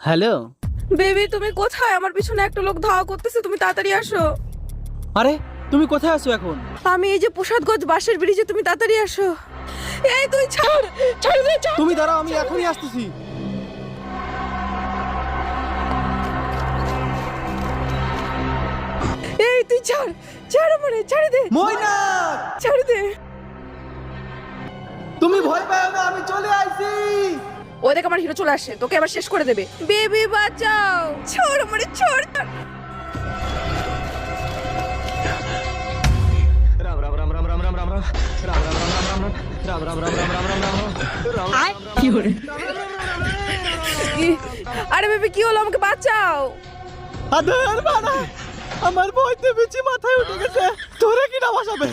Hello. Baby তুমি কোথায়? আমার পিছনে একটা লোক ধাওয়া করতেছে, তুমি তাড়াতাড়ি আসো। আরে তুমি কোথায় আছো এখন? আমি এই যে প্রসাদগঞ্জ বাসের ব্রিজে, তুমি তাড়াতাড়ি আসো। এই তুই ছাড়, ছাড় দে, ছাড়। তুমি দাঁড়াও, আমি এখনই আসতেছি। এই তুই ছাড়, ছাড় আমারে, ছাড় দে, ময়নাক, ছাড় দে। তুমি ভয় পাও না, আমি চলে আইছি। ও দেখ আমার হিরো চলে আসে, তোকে আবার শেষ করে দেবে। বেবি বাঁচাও, ছাড় আমারে, ছাড়। राम राम राम राम राम राम राम राम राम राम राम राम राम राम राम राम राम আরে বেবি কি হলো? আমাকে বাঁচাও। আদার বানা, আমার ভয়তে বেশি মাথায় উঠে গেছে। তোরে কি না বাঁচাবে?